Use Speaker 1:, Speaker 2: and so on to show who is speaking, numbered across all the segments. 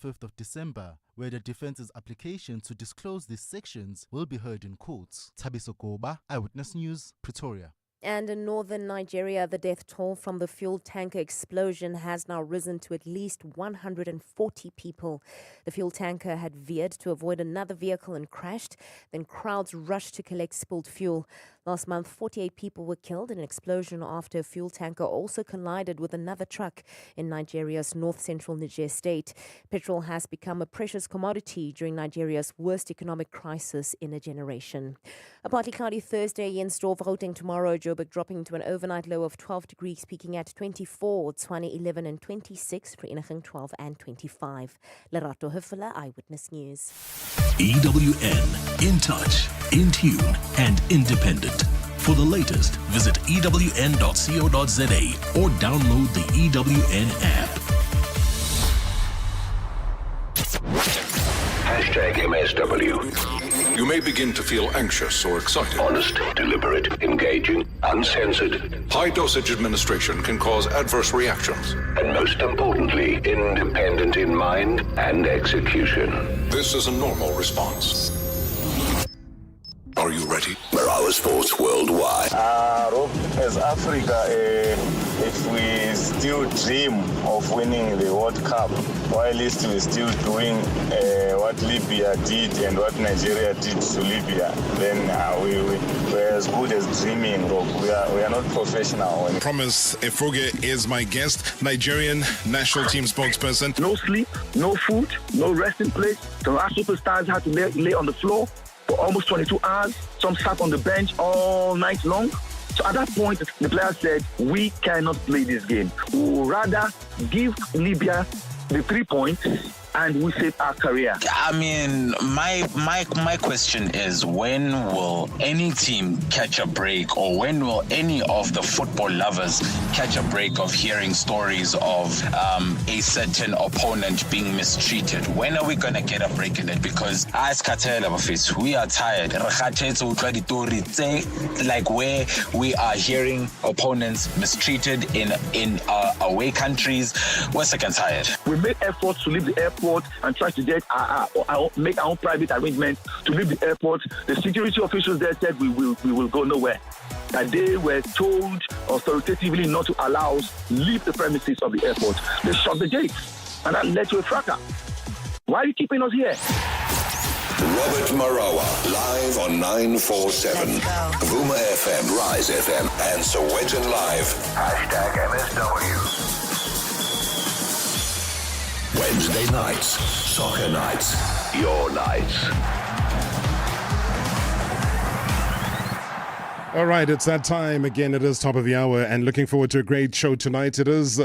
Speaker 1: 5th of December, where the defense's application to disclose these sections will be heard in courts. Thabiso Goba, Eyewitness News, Pretoria.
Speaker 2: And in northern Nigeria, the death toll from the fuel tanker explosion has now risen to at least 140 people. The fuel tanker had veered to avoid another vehicle and crashed. Then crowds rushed to collect spilled fuel. Last month, 48 people were killed in an explosion after a fuel tanker also collided with another truck in Nigeria's north-central Niger state. Petrol has become a precious commodity during Nigeria's worst economic crisis in a generation. A partly cloudy Thursday in store for Gauteng tomorrow. Joburg dropping to an overnight low of 12 degrees, peaking at 24, Tshwane 11 and 26, Vereeniging 12 and 25. Lerato Hufela, Eyewitness News.
Speaker 3: EWN, in touch, in tune and independent. For the latest, visit ewn.co.za or download the EWN app.
Speaker 4: #MSW.
Speaker 5: You may begin to feel anxious or excited.
Speaker 4: Honest, deliberate, engaging, uncensored.
Speaker 5: High dosage administration can cause adverse reactions.
Speaker 4: And most importantly, independent in mind and execution.
Speaker 5: This is a normal response. Are you ready?
Speaker 4: Marawa Sports Worldwide.
Speaker 6: Rob, as Africa, if we still dream of winning the World Cup, while we're still doing what Libya did and what Nigeria did to Libya, then we're as good as dreaming, Rob. We are not professional.
Speaker 7: Promise Efoge is my guest, Nigerian national team spokesperson.
Speaker 8: No sleep, no food, no resting place. So our superstars had to lay on the floor for almost 22 hours. Some sat on the bench all night long. So at that point, the players said, we cannot play this game. We will rather give Libya the 3 points and we save our career.
Speaker 9: I mean, my question is, when will any team catch a break, or when will any of the football lovers catch a break of hearing stories of a certain opponent being mistreated? When are we going to get a break in it? Because as Katela, we are tired. Like where we are hearing opponents mistreated in away countries, we're sick and tired.
Speaker 8: We made efforts to leave the airport and try to get make our own private arrangements to leave the airport. The security officials there said we will go nowhere. That they were told authoritatively not to allow us leave the premises of the airport. They shut the gates, and that led to a fracas. Why are you keeping us here?
Speaker 4: Robert Marawa, live on 947. Vuma FM, Rise FM, and Sowetan Live. #MSW. Wednesday nights, soccer nights, your nights.
Speaker 7: All right, it's that time again. It is top of the hour and looking forward to a great show tonight. It is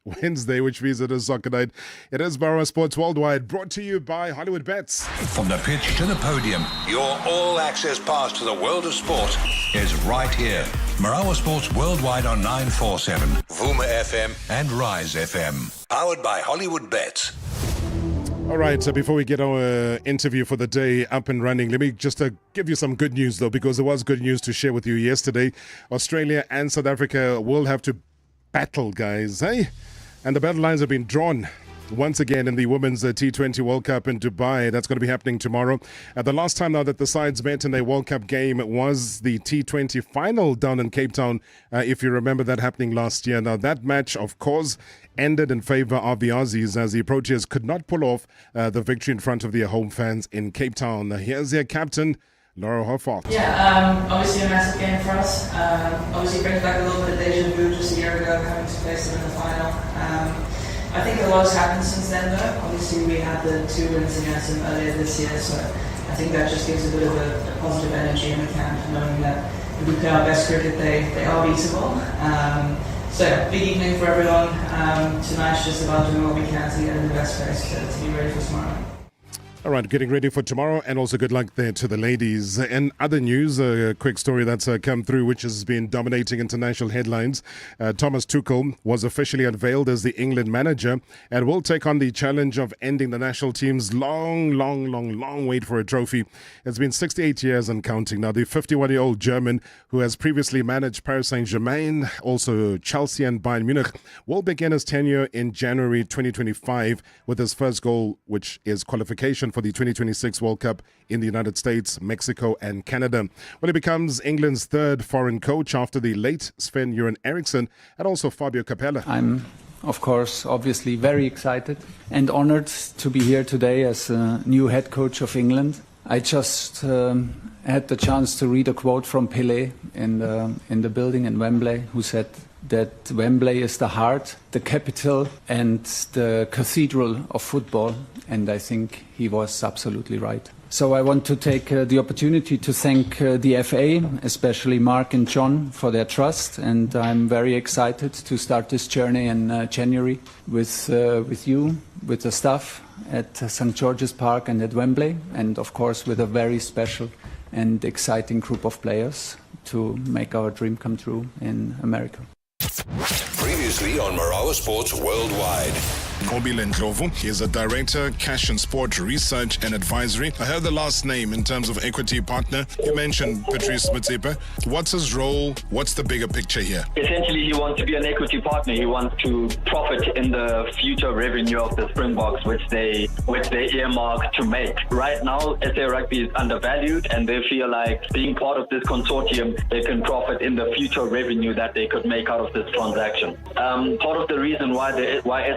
Speaker 7: Wednesday, which means it is soccer night. It is Marawa Sports Worldwide, brought to you by Hollywood Bets.
Speaker 10: From the pitch to the podium,
Speaker 4: Your all-access pass to the world of sport.
Speaker 10: is right here. Marawa Sports Worldwide on 947
Speaker 4: Vuma FM,
Speaker 10: and Rise FM.
Speaker 4: powered by Hollywood Bets.
Speaker 7: All right, so before we get our interview for the day up and running, let me just give you some good news, though, because there was good news to share with you yesterday. Australia and South Africa will have to battle, guys, eh? And the battle lines have been drawn once again in the Women's T20 World Cup in Dubai. That's going to be happening tomorrow. The last time now that the sides met in a World Cup game was the T20 final down in Cape Town, if you remember that happening last year. Now, that match, of course, ended in favour of the Aussies as the Proteas could not pull off the victory in front of their home fans in Cape Town. Here's their captain, Laura Hoffart.
Speaker 11: Yeah, obviously a massive game for us. Obviously brings back a little bit of deja vu just a year ago, coming to face them in the final. I think a lot has happened since then, though. Obviously, we had the 2 wins against them earlier this year, so I think that just gives a bit of a positive energy in the camp, knowing that if we play our best cricket, they are beatable. So, yeah, big evening for everyone. Tonight's just about doing what we can to get in the best place to be ready for tomorrow.
Speaker 7: All right, getting ready for tomorrow, and also good luck there to the ladies. And other news, a quick story that's come through, which has been dominating international headlines. Thomas Tuchel was officially unveiled as the England manager and will take on the challenge of ending the national team's long wait for a trophy. It's been 68 years and counting. Now, the 51-year-old German, who has previously managed Paris Saint-Germain, also Chelsea and Bayern Munich, will begin his tenure in January 2025 with his first goal, which is qualification for the 2026 World Cup in the United States, Mexico and Canada. Well, he becomes England's third foreign coach after the late Sven-Göran Eriksson and also Fabio Capello.
Speaker 12: I'm, of course, obviously very excited and honored to be here today as a new head coach of England. I just had the chance to read a quote from Pelé in the building in Wembley, who said that Wembley is the heart, the capital and the cathedral of football, and I think he was absolutely right. So I want to take the opportunity to thank the FA, especially Mark and John, for their trust, and I'm very excited to start this journey in January with you, with the staff at St. George's Park and at Wembley, and of course with a very special and exciting group of players to make our dream come true in America.
Speaker 5: Previously on Marawa Sports Worldwide.
Speaker 13: Kobile Ndlovu, he is a director, cash and sport research and advisory. I heard the last name in terms of equity partner. You mentioned Patrice Motsepe. What's his role? What's the bigger picture here?
Speaker 14: Essentially, he wants to be an equity partner. He wants to profit in the future revenue of the Springboks, which they earmark to make. Right now, SA Rugby is undervalued, and they feel like being part of this consortium, they can profit in the future revenue that they could make out of this transaction. Part of the reason why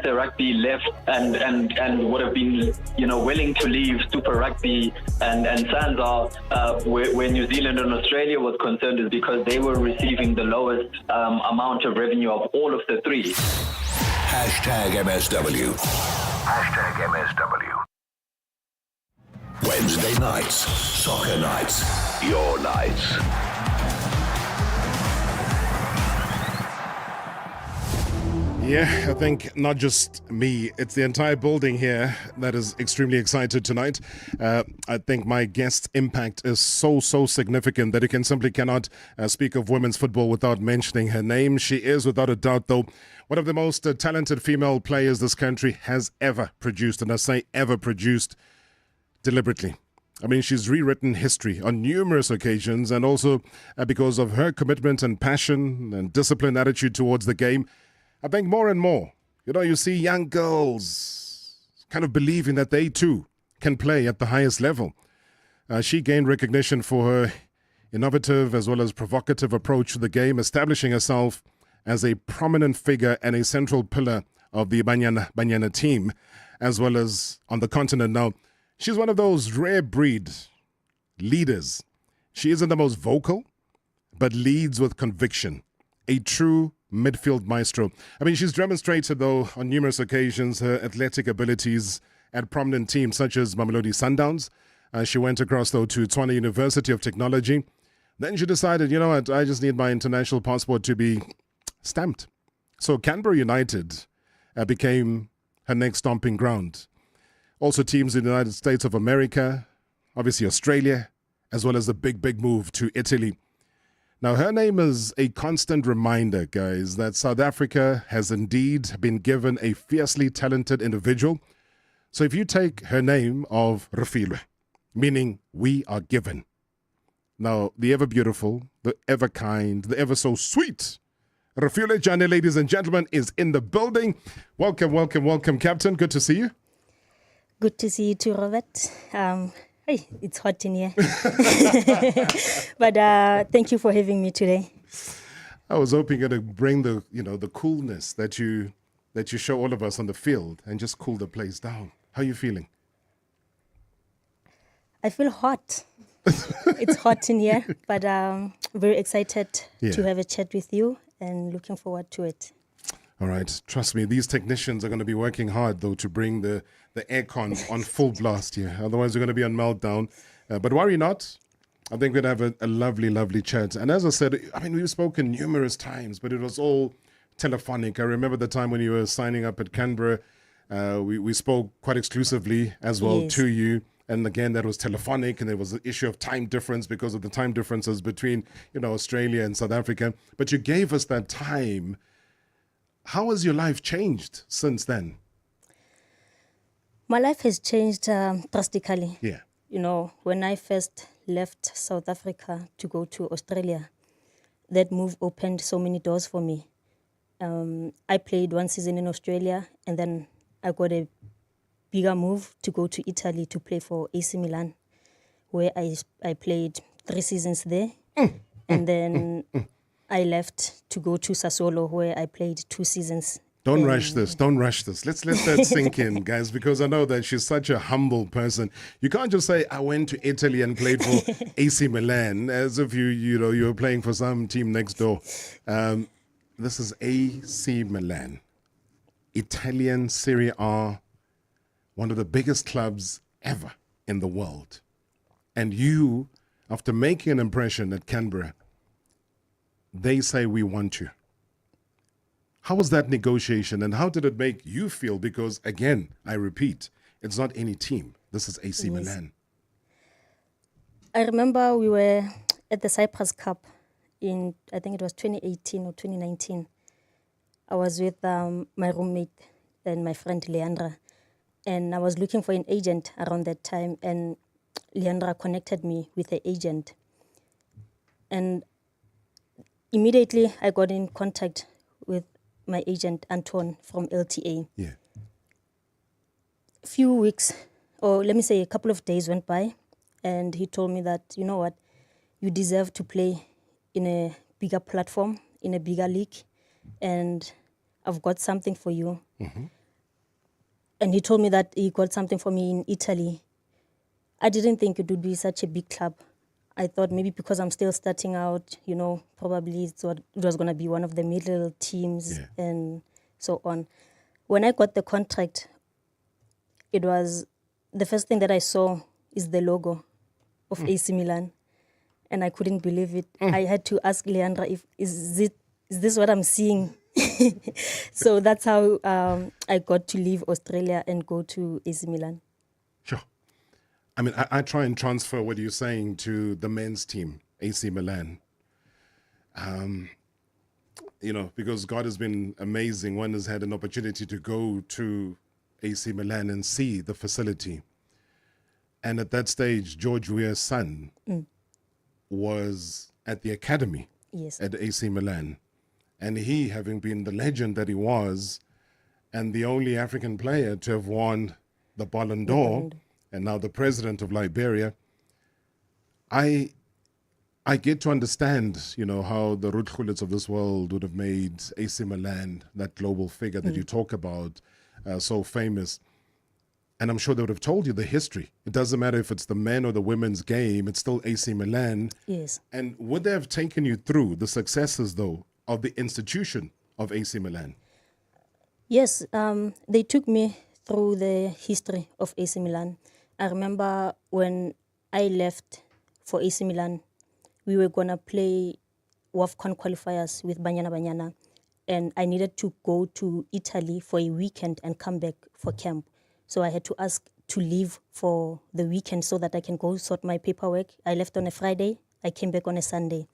Speaker 14: SA Rugby left and would have been willing to leave Super Rugby and SANZAAR where New Zealand and Australia was concerned is because they were receiving the lowest amount of revenue of all of the three.
Speaker 5: #MSW. #MSW. Wednesday nights, soccer nights, your nights.
Speaker 7: Yeah, I think not just me, it's the entire building here that is extremely excited tonight. I think my guest impact is so significant that you cannot speak of women's football without mentioning her name. She is, without a doubt, though, one of the most talented female players this country has ever produced, and I say ever produced deliberately. I mean, she's rewritten history on numerous occasions, and also because of her commitment and passion and disciplined attitude towards the game. I think more and more, you see young girls kind of believing that they too can play at the highest level. She gained recognition for her innovative as well as provocative approach to the game, establishing herself as a prominent figure and a central pillar of the Banyana Banyana team, as well as on the continent. Now, she's one of those rare breed leaders. She isn't the most vocal, but leads with conviction. A true midfield maestro. I mean, she's demonstrated, though, on numerous occasions her athletic abilities at prominent teams such as Mamelodi Sundowns. She went across, though, to Tshwane University of Technology. Then she decided, you know what, I just need my international passport to be stamped. So Canberra United became her next stomping ground. Also teams in the United States of America, obviously Australia, as well as the big move to Italy. Now, her name is a constant reminder, guys, that South Africa has indeed been given a fiercely talented individual. So if you take her name of Refiloe, meaning we are given. Now, the ever beautiful, the ever kind, the ever so sweet Refiloe Jane, ladies and gentlemen, is in the building. Welcome, Captain. Good to see you.
Speaker 15: Good to see you too, Robert. Hey, it's hot in here. But thank you for having me today.
Speaker 7: I was hoping you're going to bring the coolness that you show all of us on the field and just cool the place down. How are you feeling?
Speaker 15: I feel hot. It's hot in here, but very excited to have a chat with you and looking forward to it.
Speaker 7: All right. Trust me, these technicians are going to be working hard, though, to bring the aircon on full blast here. Otherwise, we're going to be on meltdown. But worry not. I think we're going to have a lovely chat. And as I said, I mean, we've spoken numerous times, but it was all telephonic. I remember the time when you were signing up at Canberra. We spoke quite exclusively as well to you. And again, that was telephonic, and there was an issue of time difference because of the time differences between, Australia and South Africa. But you gave us that time. How has your life changed since then?
Speaker 15: My life has changed drastically.
Speaker 7: Yeah.
Speaker 15: When I first left South Africa to go to Australia, that move opened so many doors for me. I played 1 season in Australia, and then I got a bigger move to go to Italy to play for AC Milan, where I played 3 seasons there. And then I left to go to Sassuolo, where I played 2 seasons.
Speaker 7: Don't rush this. Let's let that sink in, guys, because I know that she's such a humble person. You can't just say, I went to Italy and played for AC Milan, as if you were playing for some team next door. This is AC Milan, Italian Serie A, one of the biggest clubs ever in the world. And you, after making an impression at Canberra, they say, we want you. How was that negotiation, and how did it make you feel? Because, again, I repeat, it's not any team. This is AC Milan.
Speaker 15: I remember we were at the Cyprus Cup in, I think it was 2018 or 2019. I was with my roommate and my friend Leandra, and I was looking for an agent around that time, and Leandra connected me with an agent. And immediately I got in contact with my agent, Anton, from LTA.
Speaker 7: Yeah.
Speaker 15: A few weeks, or let me say a couple of days went by, and he told me that, you know what, you deserve to play in a bigger platform, in a bigger league, and I've got something for you.
Speaker 7: Mm-hmm.
Speaker 15: And he told me that he got something for me in Italy. I didn't think it would be such a big club. I thought maybe because I'm still starting out, probably it was going to be one of the middle teams and so on. When I got the contract, it was the first thing that I saw is the logo of AC Milan, and I couldn't believe it. I had to ask Leandra is this what I'm seeing? So that's how I got to leave Australia and go to AC Milan.
Speaker 7: Sure. I mean, I try and transfer what you're saying to the men's team, AC Milan. Because God has been amazing. One has had an opportunity to go to AC Milan and see the facility. And at that stage, George Weah's son was at the academy at AC Milan. And he, having been the legend that he was, and the only African player to have won the Ballon d'Or, and now the president of Liberia, I get to understand, how the Ruud Gullits of this world would have made AC Milan that global figure that you talk about, so famous. And I'm sure they would have told you the history. It doesn't matter if it's the men or the women's game, it's still AC Milan.
Speaker 15: Yes.
Speaker 7: And would they have taken you through the successes, though, of the institution of AC Milan?
Speaker 15: Yes, they took me through the history of AC Milan. I remember when I left for AC Milan, we were going to play WAFCON qualifiers with Banyana Banyana, and I needed to go to Italy for a weekend and come back for camp. So I had to ask to leave for the weekend so that I can go sort my paperwork. I left on a Friday, I came back on a Sunday.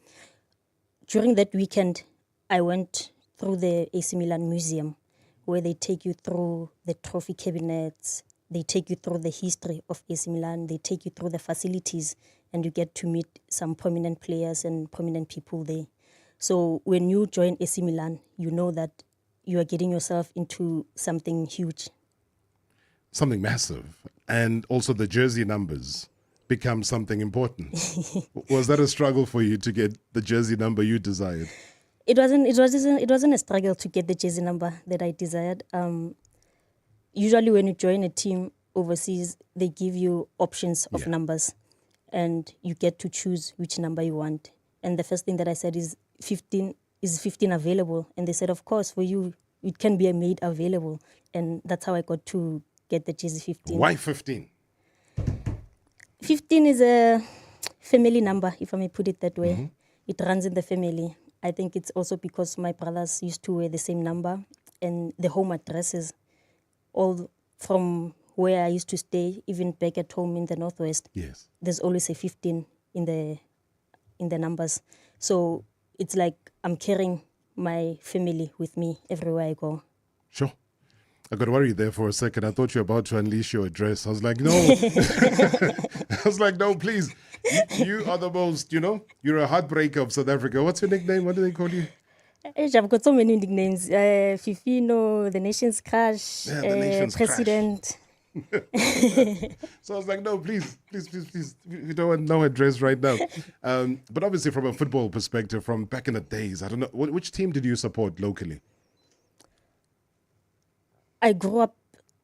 Speaker 15: During that weekend, I went through the AC Milan Museum, where they take you through the trophy cabinets, they take you through the history of AC Milan, they take you through the facilities, and you get to meet some prominent players and prominent people there. So when you join AC Milan, you know that you are getting yourself into something huge.
Speaker 7: Something massive. And also the jersey numbers become something important. Was that a struggle for you to get the jersey number you desired?
Speaker 15: It wasn't a struggle to get the jersey number that I desired. Usually when you join a team overseas, they give you options of numbers, and you get to choose which number you want. And the first thing that I said is 15 available? And they said, of course, for you, it can be made available. And that's how I got to get the jersey 15.
Speaker 7: Why 15?
Speaker 15: 15 is a family number, if I may put it that way. Mm-hmm. It runs in the family. I think it's also because my brothers used to wear the same number, and the home addresses, all from where I used to stay, even back at home in the Northwest,
Speaker 7: yes,
Speaker 15: there's always a 15 in the numbers. So it's like I'm carrying my family with me everywhere I go.
Speaker 7: Sure. I got worried there for a second. I thought you were about to unleash your address. I was like, no. I was like, no, please. You are the most, you're a heartbreaker of South Africa. What's your nickname? What do they call you?
Speaker 15: I've got so many nicknames. Fifino, the Nation's Crush,
Speaker 7: Yeah, the Nation's
Speaker 15: President.
Speaker 7: So I was like, no, please. We don't want no address right now. But obviously from a football perspective, from back in the days, I don't know, which team did you support locally?
Speaker 15: I grew up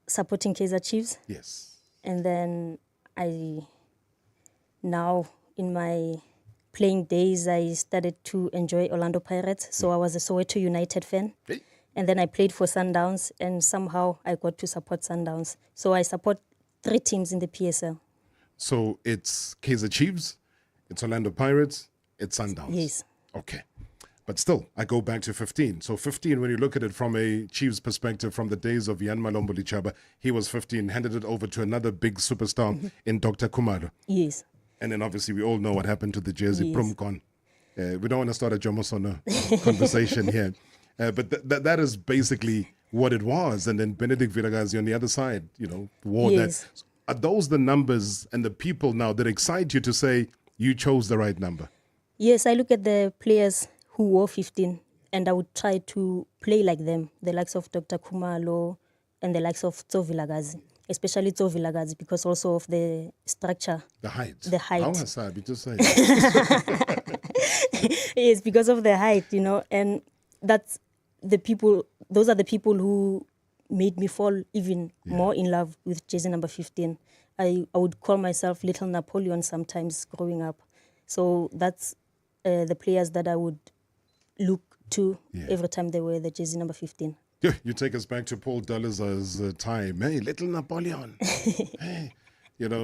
Speaker 15: supporting Kaizer Chiefs.
Speaker 7: Yes.
Speaker 15: And then now in my playing days, I started to enjoy Orlando Pirates. So I was a Soweto United fan.
Speaker 7: Hey.
Speaker 15: And then I played for Sundowns, and somehow I got to support Sundowns. So I support 3 teams in the PSL.
Speaker 7: So it's Kaizer Chiefs, it's Orlando Pirates, it's Sundowns.
Speaker 15: Yes.
Speaker 7: Okay. But still, I go back to 15. So 15, when you look at it from a Chiefs perspective, from the days of Jan Malombo Lichaba, he was 15, handed it over to another big superstar in Dr. Kumalo.
Speaker 15: Yes.
Speaker 7: And then obviously we all know what happened to the jersey,
Speaker 15: Yes.
Speaker 7: Prumkon. We don't want to start a Jomosono conversation here. But that is basically what it was. And then Benedict Vilagazi on the other side, wore
Speaker 15: Yes.
Speaker 7: that. Are those the numbers and the people now that excite you to say you chose the right number?
Speaker 15: Yes, I look at the players who wore 15, and I would try to play like them, the likes of Dr. Kumalo and the likes of Tso Vilagazi, especially Tso Vilagazi, because also of the structure.
Speaker 7: The height.
Speaker 15: The height.
Speaker 7: How was that? Just say.
Speaker 15: Yes, because of the height, and that's the people, those are the people who made me fall even more in love with jersey number 15. I would call myself Little Napoleon sometimes growing up. So that's the players that I would look to every time they wear the jersey number 15.
Speaker 7: You take us back to Paul Dulles' time. Hey, Little Napoleon. Hey.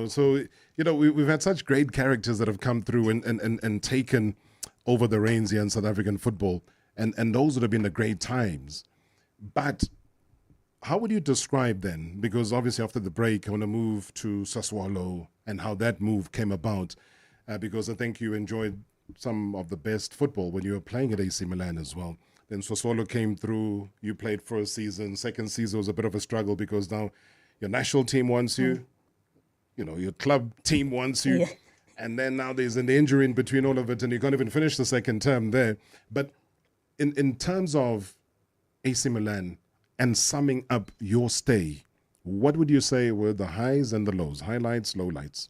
Speaker 7: So, we've had such great characters that have come through and taken over the reins here in South African football. And those would have been the great times. But how would you describe then? Because obviously after the break, I want to move to Sassuolo and how that move came about. Because I think you enjoyed some of the best football when you were playing at AC Milan as well. Then Sassuolo came through, you played for a season. Second season was a bit of a struggle because now your national team wants you, your club team wants you.
Speaker 15: Yeah.
Speaker 7: And then now there's an injury in between all of it and you can't even finish the second term there. But in terms of AC Milan and summing up your stay, what would you say were the highs and the lows, highlights, lowlights?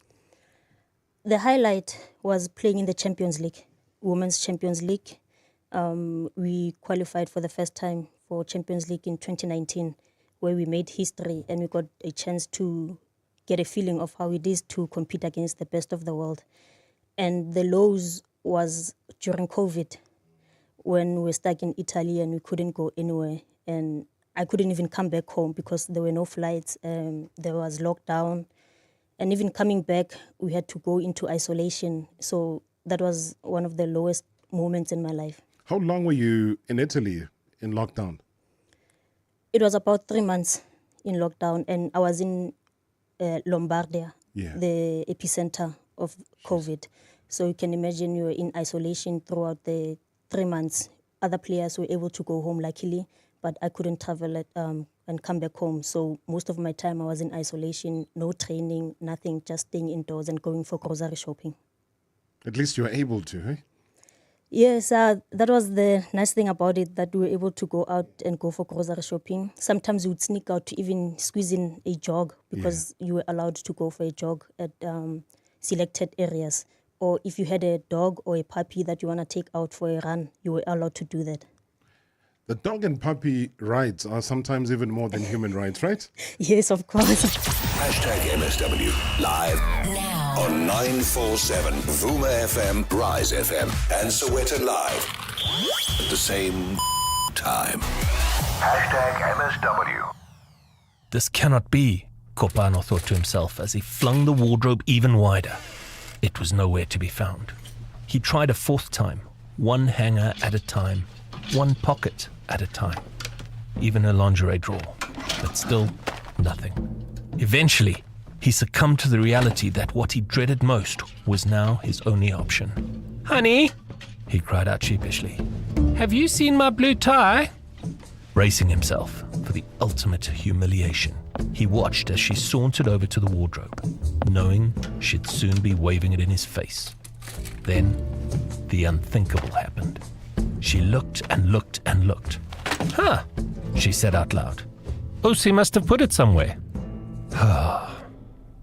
Speaker 15: The highlight was playing in the Champions League, Women's Champions League. We qualified for the first time for Champions League in 2019, where we made history and we got a chance to get a feeling of how it is to compete against the best of the world. And the lows was during COVID, when we were stuck in Italy and we couldn't go anywhere. And I couldn't even come back home because there were no flights, there was lockdown. And even coming back, we had to go into isolation. So that was one of the lowest moments in my life.
Speaker 7: How long were you in Italy in lockdown?
Speaker 15: It was about 3 months in lockdown, and I was in Lombardia, the epicenter of COVID. So you can imagine you were in isolation throughout the 3 months. Other players were able to go home, luckily, but I couldn't travel and come back home. So most of my time I was in isolation, no training, nothing, just staying indoors and going for grocery shopping.
Speaker 7: At least you were able to, eh?
Speaker 15: Yes, that was the nice thing about it, that we were able to go out and go for grocery shopping. Sometimes we would sneak out to even squeeze in a jog because you were allowed to go for a jog at selected areas. Or if you had a dog or a puppy that you want to take out for a run, you were allowed to do that.
Speaker 7: The dog and puppy rights are sometimes even more than human rights, right?
Speaker 15: Yes, of course.
Speaker 5: #MSW live now on 947 Vuma FM, Rise FM, and Soweto Live at the same time. #MSW.
Speaker 3: This cannot be, Kopano thought to himself as he flung the wardrobe even wider. It was nowhere to be found. He tried a fourth time, one hanger at a time, one pocket at a time, even a lingerie drawer, but still nothing. Eventually, he succumbed to the reality that what he dreaded most was now his only option. "Honey," he cried out sheepishly, "have you seen my blue tie?" Bracing himself for the ultimate humiliation, he watched as she sauntered over to the wardrobe, knowing she'd soon be waving it in his face. Then, the unthinkable happened. She looked and looked and looked. "Huh," she said out loud. "Osi must have put it somewhere."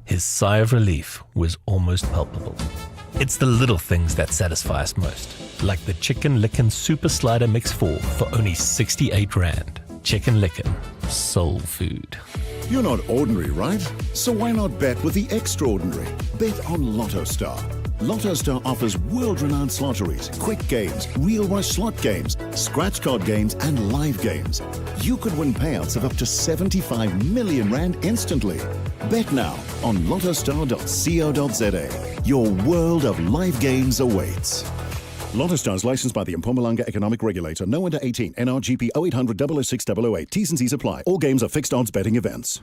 Speaker 3: His sigh of relief was almost palpable. It's the little things that satisfy us most, like the Chicken Licken Super Slider Mix 4 for only 68 Rand. Chicken Licken, soul food.
Speaker 16: You're not ordinary, right? So why not bet with the extraordinary? Bet on Lotto Star. Lotto Star offers world-renowned lotteries, quick games, real rush slot games, scratch card games, and live games. You could win payouts of up to 75 million Rand instantly. Bet now on lottostar.co.za. Your world of live games awaits. Lotto Star is licensed by the Mpumalanga Economic Regulator. No under 18. NRGP 0800 006 008. T's and C's apply. All games are fixed odds betting events.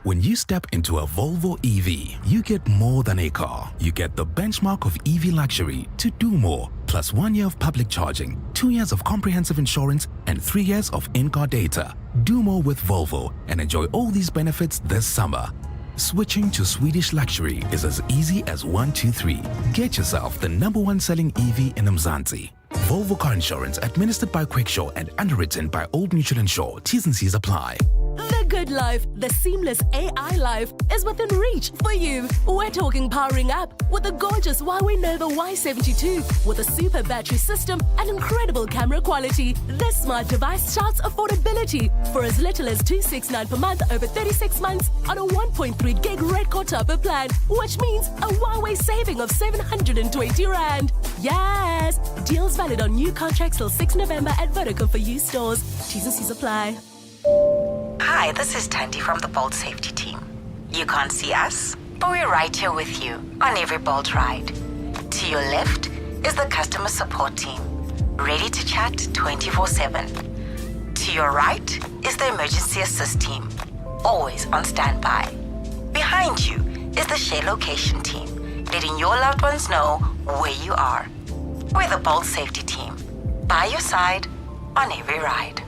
Speaker 17: When you step into a Volvo EV, you get more than a car. You get the benchmark of EV luxury to do more, plus 1 year of public charging, 2 years of comprehensive insurance, and 3 years of in-car data. Do more with Volvo and enjoy all these benefits this summer. Switching to Swedish luxury is as easy as 1, 2, 3. Get yourself the #1 selling EV in Mzansi. Volvo Car Insurance, administered by Quickshaw and underwritten by Old Mutual Insure. T's and C's apply.
Speaker 18: The good life, the seamless AI life, is within reach for you. We're talking powering up with the gorgeous Huawei Nova Y72 with a super battery system and incredible camera quality. This smart device shouts affordability for as little as $269 per month over 36 months on a 1.3 gig red core topper plan, which means a Huawei saving of 720 Rand. Yes! Deals valid on new contracts till 6 November at Vodacom for you stores. T's and C's apply.
Speaker 19: Hi, this is Tandy from the Bolt Safety Team. You can't see us, but we're right here with you on every Bolt ride. To your left is the customer support team, ready to chat 24/7. To your right is the emergency assist team, always on standby. Behind you is the share location team, letting your loved ones know where you are. We're the Bolt Safety Team, by your side on every ride.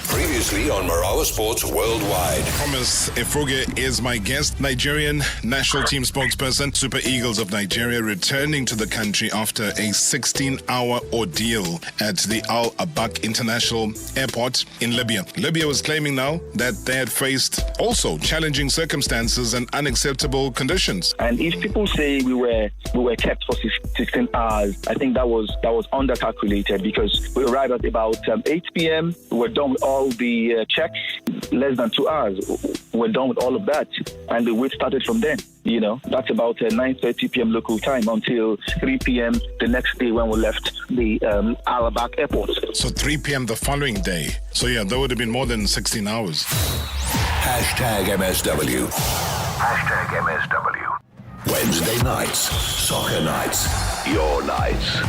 Speaker 5: Previously on Marawa Sports Worldwide.
Speaker 13: Thomas Efuge is my guest, Nigerian national team spokesperson. Super Eagles of Nigeria returning to the country after a 16-hour ordeal at the Al Abak International Airport in Libya. Libya was claiming now that they had faced also challenging circumstances and unacceptable conditions.
Speaker 8: And if people say we were kept for 16 hours, I think that was under-calculated, because we arrived at about 8 p.m. We were done with all the checks. Less than 2 hours, we're done with all of that, and the wait started from then. You know, that's about 9:30 p.m. local time until 3 p.m. the next day when we left the Al Abak Airport.
Speaker 13: So 3 p.m. the following day. So yeah, that would have been more than 16 hours.
Speaker 5: Hashtag MSW. Hashtag MSW. Wednesday nights, soccer nights, your nights.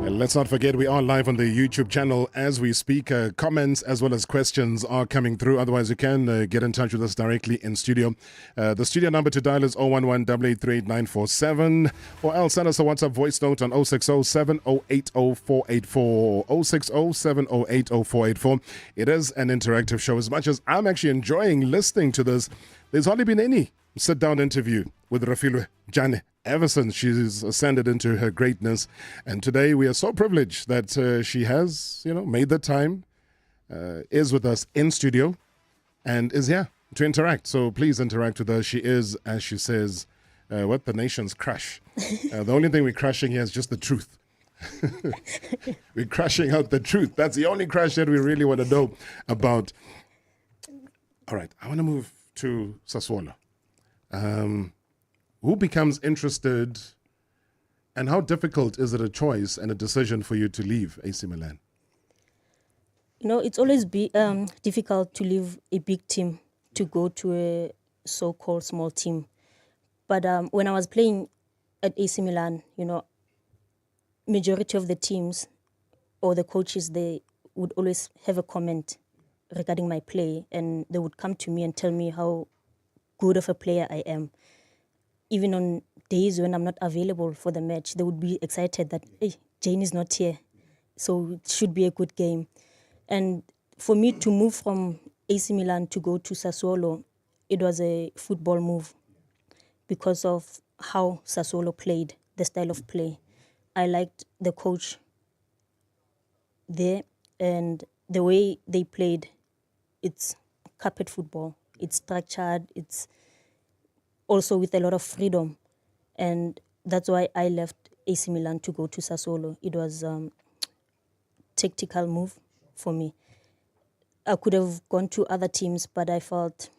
Speaker 7: And let's not forget, we are live on the YouTube channel as we speak. Comments as well as questions are coming through. Otherwise, you can get in touch with us directly in studio. The studio number to dial is 011 883 947, or else send us a WhatsApp voice note on 060 7080 484. 060 7080 484. It is an interactive show. As much as I'm actually enjoying listening to this, there's hardly been any sit-down interview with Refiloe Jane ever since she's ascended into her greatness. And today we are so privileged that she has, made the time, is with us in studio, and is here to interact. So please interact with her. She is, as she says, what the nation's crush. The only thing we're crushing here is just the truth. We're crushing out the truth. That's the only crush that we really want to know about. All right, I want to move to Sassuolo. Who becomes interested, and how difficult is it a choice and a decision for you to leave AC Milan?
Speaker 15: It's always difficult to leave a big team to go to a so-called small team. But when I was playing at AC Milan, majority of the teams or the coaches, they would always have a comment regarding my play, and they would come to me and tell me how good of a player I am. Even on days when I'm not available for the match, they would be excited that, hey, Jane is not here, so it should be a good game. And for me to move from AC Milan to go to Sassuolo, it was a football move because of how Sassuolo played, the style of play. I liked the coach there, and the way they played, it's carpet football. It's structured, it's also with a lot of freedom. And that's why I left AC Milan to go to Sassuolo. It was a tactical move for me. I could have gone to other teams, but I felt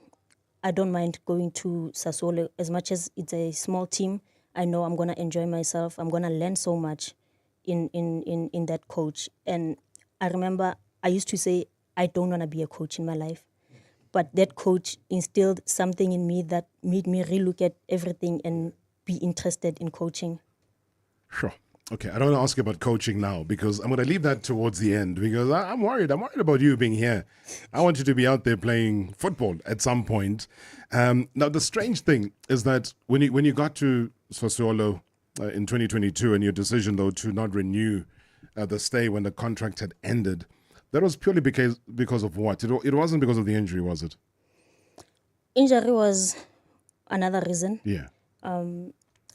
Speaker 15: I don't mind going to Sassuolo. As much as it's a small team, I know I'm going to enjoy myself. I'm going to learn so much in that coach. And I remember I used to say, I don't want to be a coach in my life. But that coach instilled something in me that made me relook at everything and be interested in coaching.
Speaker 7: Sure. Okay, I don't want to ask you about coaching now because I'm going to leave that towards the end because I'm worried. I'm worried about you being here. I want you to be out there playing football at some point. Now, the strange thing is that when you got to Sassuolo in 2022 and your decision, though, to not renew the stay when the contract had ended, that was purely because of what? It wasn't because of the injury, was it?
Speaker 15: Injury was another reason.
Speaker 7: Yeah.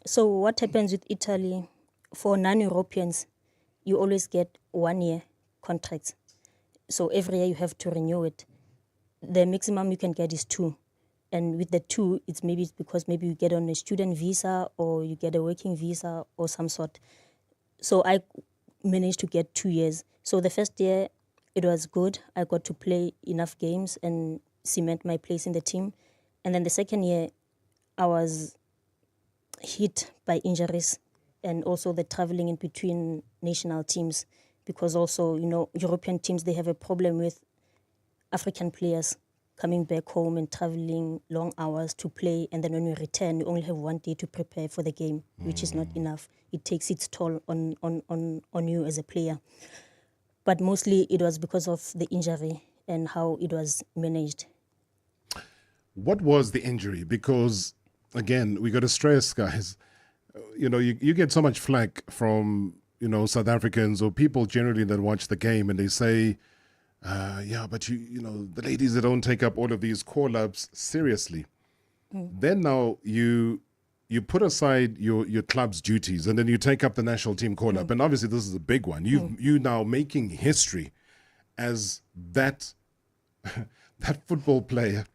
Speaker 15: So what happens with Italy, for non-Europeans, you always get 1 year contracts. So every year you have to renew it. The maximum you can get is 2. And with the 2, it's because maybe you get on a student visa or you get a working visa or some sort. So I managed to get 2 years. So the first year, it was good. I got to play enough games and cement my place in the team. And then the second year, I was hit by injuries and also the traveling in between national teams, because also, European teams, they have a problem with African players coming back home and traveling long hours to play. And then when we return, we only have 1 day to prepare for the game, which is not enough. It takes its toll on you as a player. But mostly it was because of the injury and how it was managed.
Speaker 7: What was the injury? Because, again, we got to stress, guys, you get so much flack from, South Africans or people generally that watch the game and they say, but the ladies that don't take up all of these call-ups seriously. Then now you put aside your club's duties and then you take up the national team call-up. And obviously this is a big one. You now making history as that football player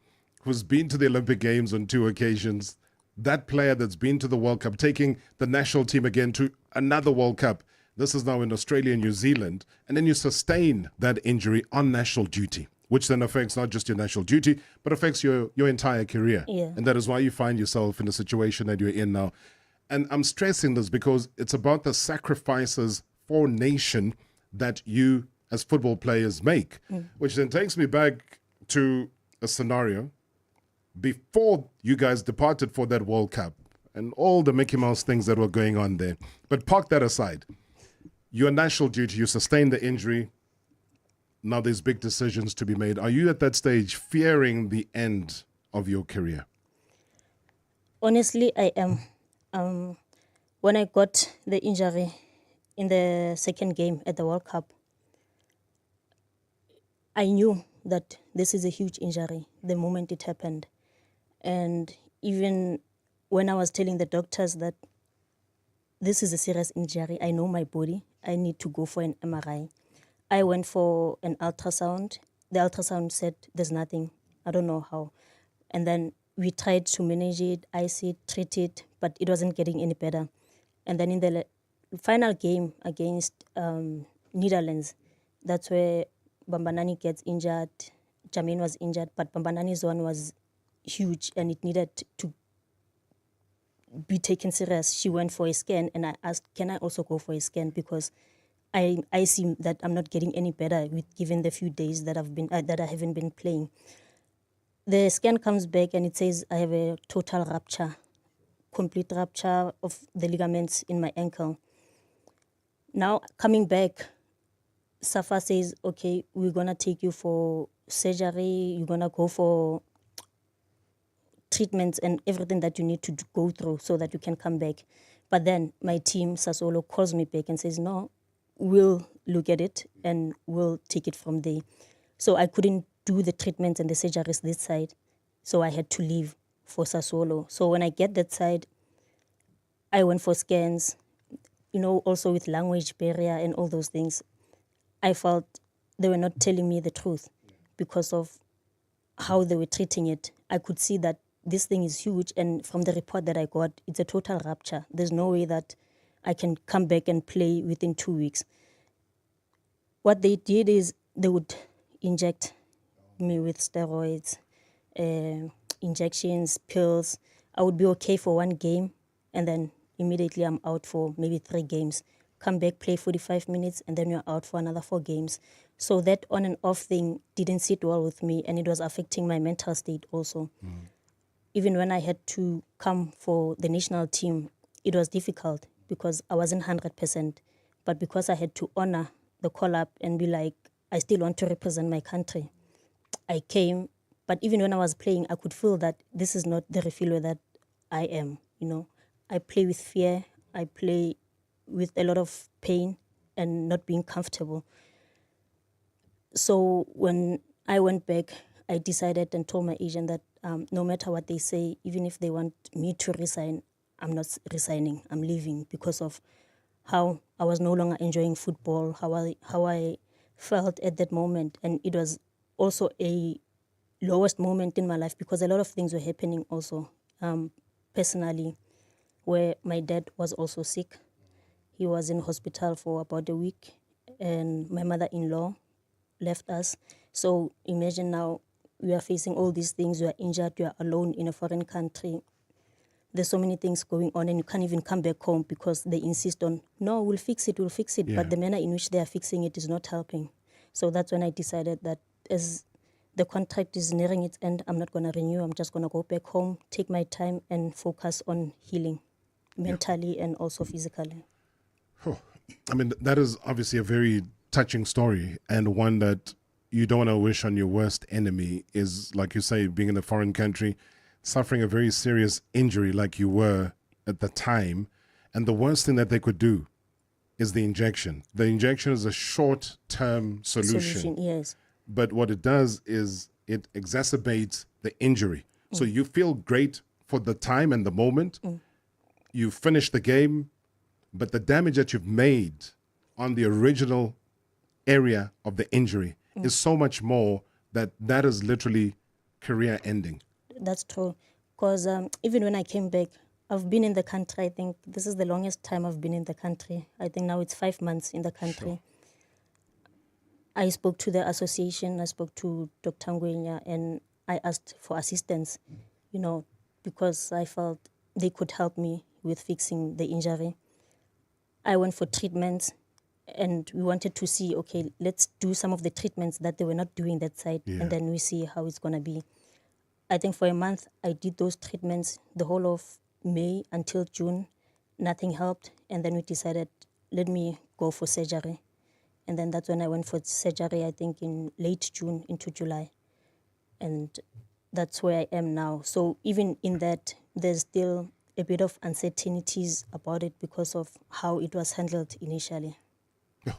Speaker 7: who's been to the Olympic Games on 2 occasions, that player that's been to the World Cup, taking the national team again to another World Cup. This is now in Australia and New Zealand. And then you sustain that injury on national duty, which then affects not just your national duty, but affects your entire career.
Speaker 15: Yeah.
Speaker 7: And that is why you find yourself in the situation that you're in now. And I'm stressing this because it's about the sacrifices for nation that you as football players make, which then takes me back to a scenario before you guys departed for that World Cup and all the Mickey Mouse things that were going on there. But park that aside. Your national duty, you sustained the injury. Now there's big decisions to be made. Are you at that stage fearing the end of your career?
Speaker 15: Honestly, I am. When I got the injury in the second game at the World Cup, I knew that this is a huge injury the moment it happened. And even when I was telling the doctors that this is a serious injury, I know my body, I need to go for an MRI. I went for an ultrasound. The ultrasound said there's nothing. I don't know how. And then we tried to manage it, ice it, treat it, but it wasn't getting any better. And then in the final game against Netherlands, that's where Bambanani gets injured. Jermaine was injured, but Bambanani's one was huge and it needed to be taken serious. She went for a scan and I asked, can I also go for a scan? Because I see that I'm not getting any better given the few days that I haven't been playing. The scan comes back and it says I have a total rupture, complete rupture of the ligaments in my ankle. Now, coming back, SAFA says, okay, we're going to take you for surgery, you're going to go for treatments and everything that you need to go through so that you can come back. But then my team, Sassuolo, calls me back and says, no, we'll look at it and we'll take it from there. So I couldn't do the treatments and the surgeries this side. So I had to leave for Sassuolo. So when I get that side, I went for scans, also with language barrier and all those things. I felt they were not telling me the truth because of how they were treating it. I could see that this thing is huge, and from the report that I got, it's a total rupture. There's no way that I can come back and play within 2 weeks. What they did is they would inject me with steroids, injections, pills. I would be okay for 1 game, and then immediately I'm out for maybe 3 games. Come back, play 45 minutes, and then you're out for another 4 games. So that on and off thing didn't sit well with me, and it was affecting my mental state also. Even when I had to come for the national team, it was difficult because I wasn't 100%. But because I had to honor the call-up and be like, I still want to represent my country, I came. But even when I was playing, I could feel that this is not the Refiloe that I am, I play with fear. I play with a lot of pain and not being comfortable. So when I went back, I decided and told my agent that no matter what they say, even if they want me to resign, I'm not resigning. I'm leaving because of how I was no longer enjoying football, how I felt at that moment. And it was also a lowest moment in my life because a lot of things were happening also personally, where my dad was also sick. He was in hospital for about a week, and my mother-in-law left us. So imagine now we are facing all these things. You are injured, you are alone in a foreign country. There's so many things going on, and you can't even come back home because they insist on, no, we'll fix it. Yeah. But the manner in which they are fixing it is not helping. So that's when I decided that as the contract is nearing its end, I'm not going to renew. I'm just going to go back home, take my time, and focus on healing mentally and also physically.
Speaker 7: I mean, that is obviously a very touching story, and one that you don't want to wish on your worst enemy is, like you say, being in a foreign country, suffering a very serious injury like you were at the time, and the worst thing that they could do is the injection. The injection is a short-term solution.
Speaker 15: Yes.
Speaker 7: But what it does is it exacerbates the injury. So you feel great for the time and the moment. You finish the game, but the damage that you've made on the original area of the injury is so much more that is literally career ending.
Speaker 15: That's true. Because even when I came back, I've been in the country. I think this is the longest time I've been in the country. I think now it's 5 months in the country. Sure. I spoke to the association. I spoke to Dr. Ngwenya, and I asked for assistance, because I felt they could help me with fixing the injury. I went for treatments, and we wanted to see, okay, let's do some of the treatments that they were not doing that side, and then we see how it's going to be. I think for a month, I did those treatments the whole of May until June. Nothing helped, and then we decided, let me go for surgery. And then that's when I went for surgery, I think in late June into July. And that's where I am now. So even in that, there's still a bit of uncertainties about it because of how it was handled initially.
Speaker 7: Yeah.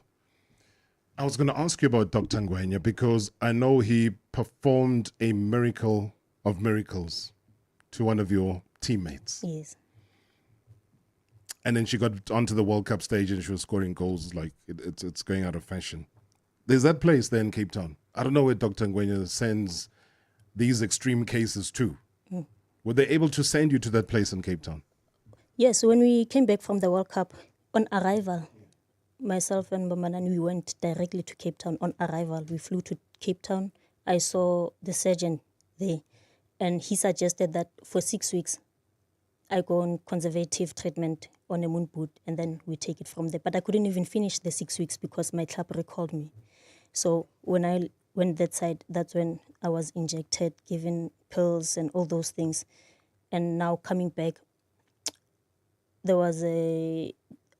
Speaker 7: I was going to ask you about Dr. Ngwenya because I know he performed a miracle of miracles to one of your teammates.
Speaker 15: Yes.
Speaker 7: And then she got onto the World Cup stage and she was scoring goals like it's going out of fashion. There's that place there in Cape Town. I don't know where Dr. Ngwenya sends these extreme cases to. Were they able to send you to that place in Cape Town?
Speaker 15: Yes, when we came back from the World Cup, on arrival, myself and Banyana, we went directly to Cape Town. On arrival, we flew to Cape Town. I saw the surgeon there, and he suggested that for 6 weeks, I go on conservative treatment on a moon boot, and then we take it from there. But I couldn't even finish the 6 weeks because my club recalled me. So when I went that side, that's when I was injected, given pills and all those things. And now coming back, there was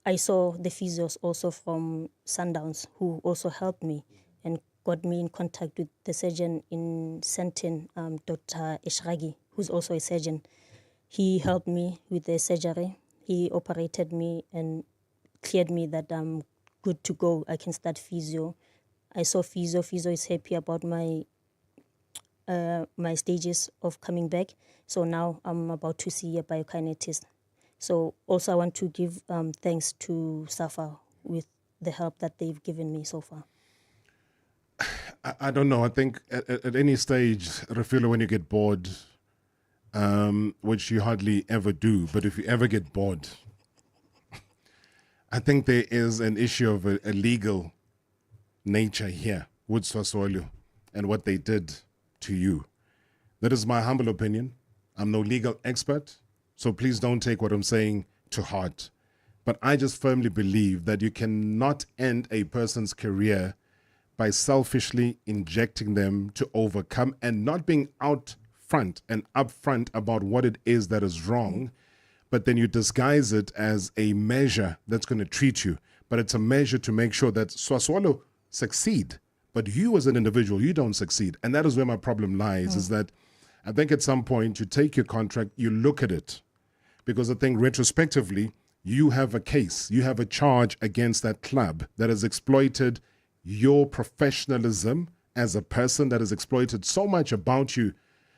Speaker 15: I saw the physios also from Sundowns who also helped me and got me in contact with the surgeon in Sentin, Dr. Eshragi, who's also a surgeon. He helped me with the surgery. He operated me and cleared me that I'm good to go. I can start physio. I saw physio. Physio is happy about my my stages of coming back. So now I'm about to see a biokinetist. So also I want to give thanks to SAFA with the help that they've given me so far.
Speaker 7: I don't know. I think at any stage, Refiloe, when you get bored, which you hardly ever do, but if you ever get bored, I think there is an issue of a legal nature here with Sassuolo and what they did to you. That is my humble opinion. I'm no legal expert, so please don't take what I'm saying to heart. But I just firmly believe that you cannot end a person's career by selfishly injecting them to overcome and not being out front and upfront about what it is that is wrong, but then you disguise it as a measure that's going to treat you. But it's a measure to make sure that Sassuolo succeed, but you as an individual, you don't succeed. And that is where my problem lies, is that I think at some point you take your contract, you look at it, because I think retrospectively, you have a case, you have a charge against that club that has exploited your professionalism as a person, that has exploited so much about you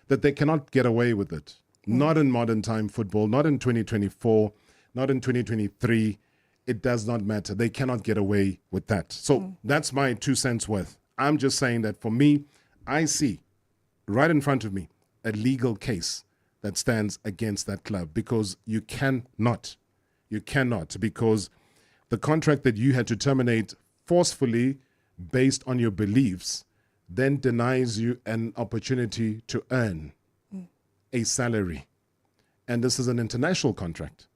Speaker 7: that they cannot get away with it. Not in modern time football, not in 2024, not in 2023. It does not matter. They cannot get away with that. So that's my 2 cents worth. I'm just saying that for me, I see right in front of me a legal case that stands against that club, because you cannot, because the contract that you had to terminate forcefully based on your beliefs then denies you an opportunity to earn a salary. And this is an international contract.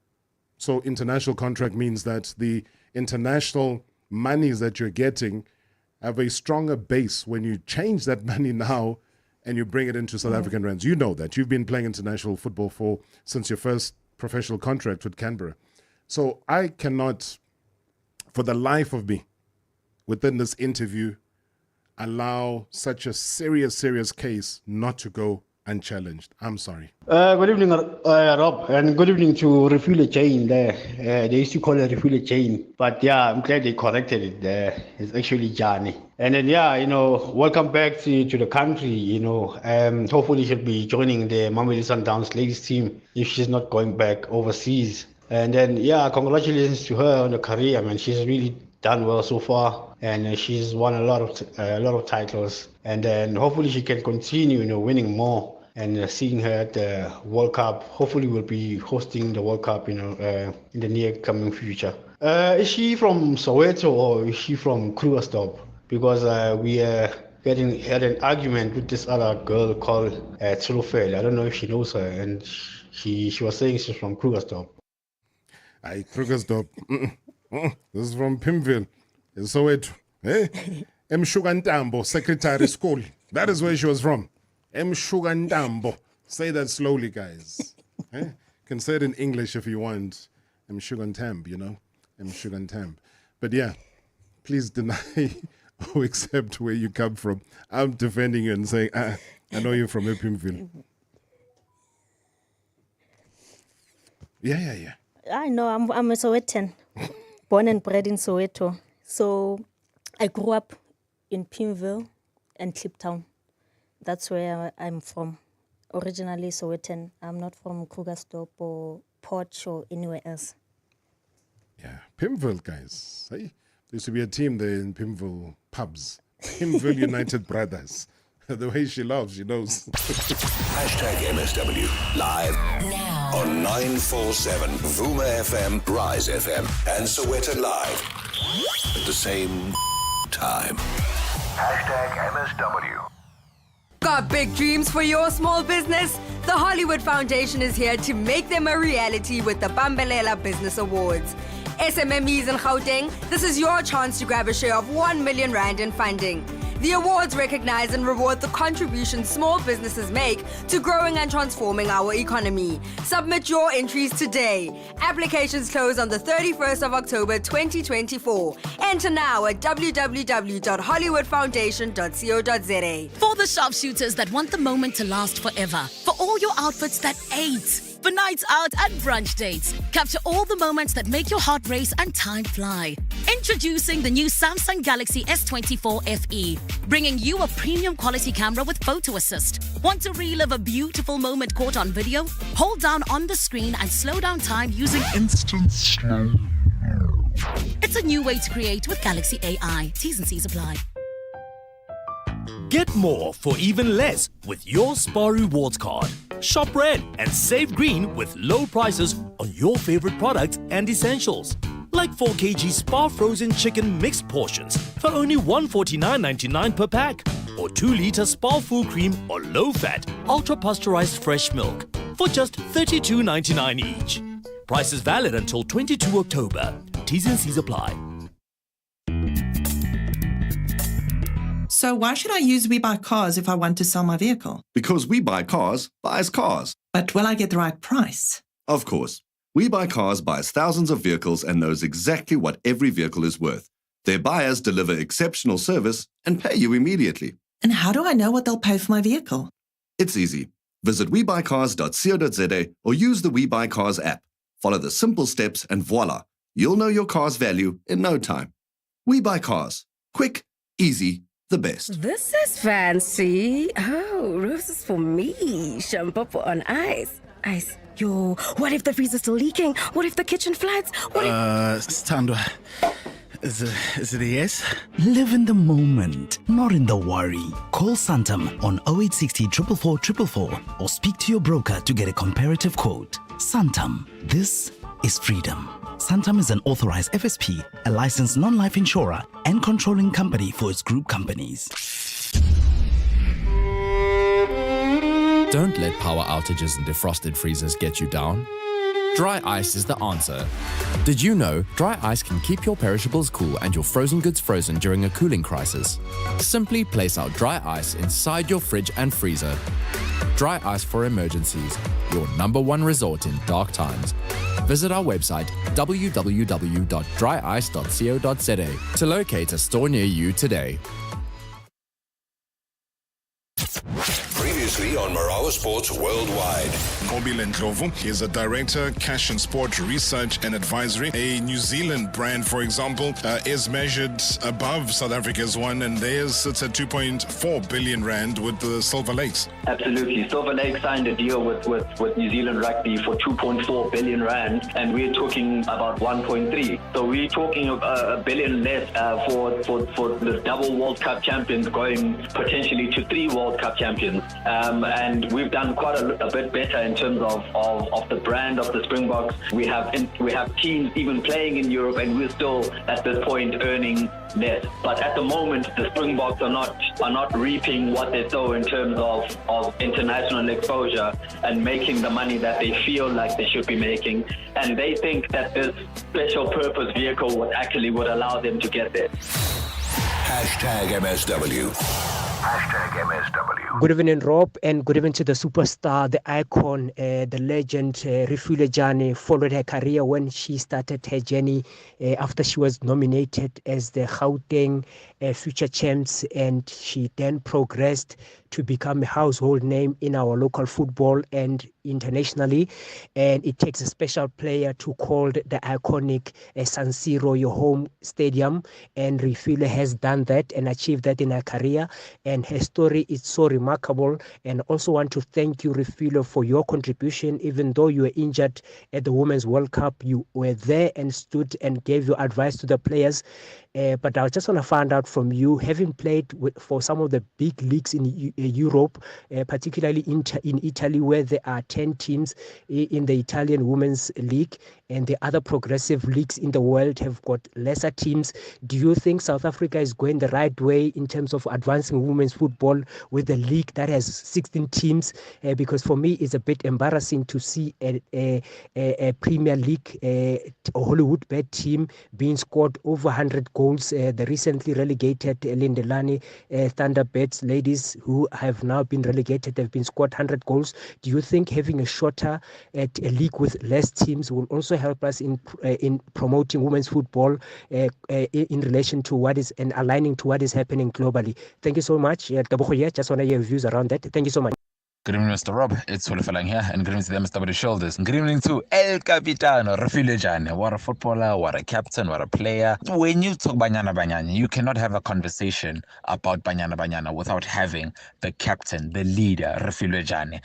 Speaker 7: So international contract means that the international monies that you're getting have a stronger base when you change that money now and you bring it into South African rands. You know that. You've been playing international football since your first professional contract with Canberra. So I cannot, for the life of me, within this interview, allow such a serious case not to go unchallenged. I'm sorry.
Speaker 20: Good evening, Rob, and good evening to Refiloe Jane there. They used to call it Refiloe Jane, but yeah, I'm glad they corrected it there. It's actually Jani. And then, welcome back to the country, hopefully she'll be joining the Mamelodi Sundowns ladies team if she's not going back overseas. And then, congratulations to her on the career, man. She's really done well so far, and she's won a lot of titles. And then hopefully she can continue, winning more. And seeing her at the World Cup, hopefully we'll be hosting the World Cup, in the near coming future. Is she from Soweto or is she from Krugersdorp? Because we had an argument with this other girl called Tsulofele. I don't know if she knows her, and she was saying she's from Krugersdorp.
Speaker 7: Aye, Krugersdorp. This is from Pimville. In Soweto. Mshugantambo Secretary School. That is where she was from. Mshugantambo. Say that slowly, guys. Can say it in English if you want. Mshugantamb, Mshugantamb. But yeah, please deny or accept where you come from. I'm defending you and saying, I know you're from Pimville. Yeah.
Speaker 15: I know, I'm a Sowetan, born and bred in Soweto. So I grew up in Pimville and Kliptown. That's where I'm from. Originally Sowetan. I'm not from Krugersdorp or Potch or anywhere else.
Speaker 7: Yeah, Pimville, guys. Hey, there used to be a team there in Pimville pubs. Pimville United Brothers. The way she loves, she knows.
Speaker 5: #MSW live now on 947 Vuma FM, Rise FM, and Soweto Live at the same time. #MSW.
Speaker 21: Got big dreams for your small business? The Hollywood Foundation is here to make them a reality with the Bambelela Business Awards. SMMEs in Gauteng, this is your chance to grab a share of 1 million rand in funding. The awards recognize and reward the contributions small businesses make to growing and transforming our economy. Submit your entries today. Applications close on the 31st of October 2024. Enter now at www.hollywoodfoundation.co.za.
Speaker 1: For the sharpshooters that want the moment to last forever. For all your outfits that ate. For nights out and brunch dates. Capture all the moments that make your heart race and time fly. Introducing the new Samsung Galaxy S24 FE. Bringing you a premium quality camera with photo assist. Want to relive a beautiful moment caught on video? Hold down on the screen and slow down time using instant slow. It's a new way to create with Galaxy AI. T's and C's apply.
Speaker 22: Get more for even less with your Spar Rewards card. Shop red and save green with low prices on your favorite products and essentials. Like 4 kg Spar frozen chicken mixed portions for only $149.99 per pack. Or 2-litre Spar full cream or low-fat ultra-pasteurized fresh milk for just $32.99 each. Prices valid until 22 October. T's and C's apply.
Speaker 23: So why should I use We Buy Cars if I want to sell my vehicle?
Speaker 24: Because We Buy Cars buys cars.
Speaker 23: But will I get the right price?
Speaker 24: Of course. We Buy Cars buys thousands of vehicles and knows exactly what every vehicle is worth. Their buyers deliver exceptional service and pay you immediately.
Speaker 23: And how do I know what they'll pay for my vehicle?
Speaker 24: It's easy. Visit webuycars.co.za or use the We Buy Cars app. Follow the simple steps and voila, you'll know your car's value in no time. We Buy Cars. Quick, easy, the best.
Speaker 25: This is fancy. Oh, roses for me. Shampoo on ice. Ice. Yo, what if the freezer's still leaking? What if the kitchen floods? What if...
Speaker 26: Stando, is it a yes? Live in the moment, not in the worry. Call Santam on 0860 444 444 or speak to your broker to get a comparative quote. Santam, this is freedom. Santam is an authorized FSP, a licensed non-life insurer, and controlling company for its group companies.
Speaker 27: Don't let power outages and defrosted freezers get you down. Dry ice is the answer. Did you know dry ice can keep your perishables cool and your frozen goods frozen during a cooling crisis? Simply place out dry ice inside your fridge and freezer. Dry ice for emergencies, your #1 resort in dark times. Visit our website www.dryice.co.za to locate a store near you today.
Speaker 5: Previously on Marawa Sports Worldwide.
Speaker 13: Kobilen Ndlovu, he is a director, cash and sport research and advisory. A New Zealand brand, for example, is measured above South Africa's one, and theirs sits at 2.4 billion rand with the Silver Lakes.
Speaker 14: Absolutely. Silver Lakes signed a deal with New Zealand Rugby for 2.4 billion rand, and we're talking about 1.3. So we're talking a billion less for the double World Cup champions going potentially to 3 World Cup champions. And we've done quite a bit better in terms of the brand of the Springboks. We have teams even playing in Europe, and we're still at this point earning less. But at the moment, the Springboks are not reaping what they sow in terms of international exposure and making the money that they feel like they should be making. And they think that this special purpose vehicle would allow them to get there.
Speaker 5: #MSW. #MSW.
Speaker 28: Good evening, Rob, and good evening to the superstar, the icon, the legend, Refiloe Jane. Followed her career when she started her journey after she was nominated as the Gauteng Future Champs, and she then progressed to become a household name in our local football and internationally. And it takes a special player to call the iconic San Siro your home stadium, and Refiloe has done that and achieved that in her career, and her story is so remarkable. And also want to thank you, Refiloe, for your contribution. Even though you were injured at the Women's World Cup, you were there and stood and gave your advice to the players. But I just want to find out from you, having played for some of the big leagues in Europe, particularly in Italy, where there are 10 teams in the Italian Women's League, and the other progressive leagues in the world have got lesser teams. Do you think South Africa is going the right way in terms of advancing women's football with a league that has 16 teams? Because for me, it's a bit embarrassing to see a Premier League, a Hollywood-bed team being scored over 100 goals goals. The recently relegated Lindelani Thunderbirds ladies who have now been relegated have been scored 100 goals. Do you think having a shorter a league with less teams will also help us in promoting women's football in relation to what is and aligning to what is happening globally? Thank you so much. Just want to hear your views around that. Thank you so much.
Speaker 2: Good evening, Mr. Rob. It's Refiloe here, and good evening to the MSW shoulders. Good evening to El Capitano, Refiloe Jane. What a footballer, what a captain, what a player. When you talk Banyana Banyana, you cannot have a conversation about Banyana Banyana without having the captain, the leader, Refiloe Jane.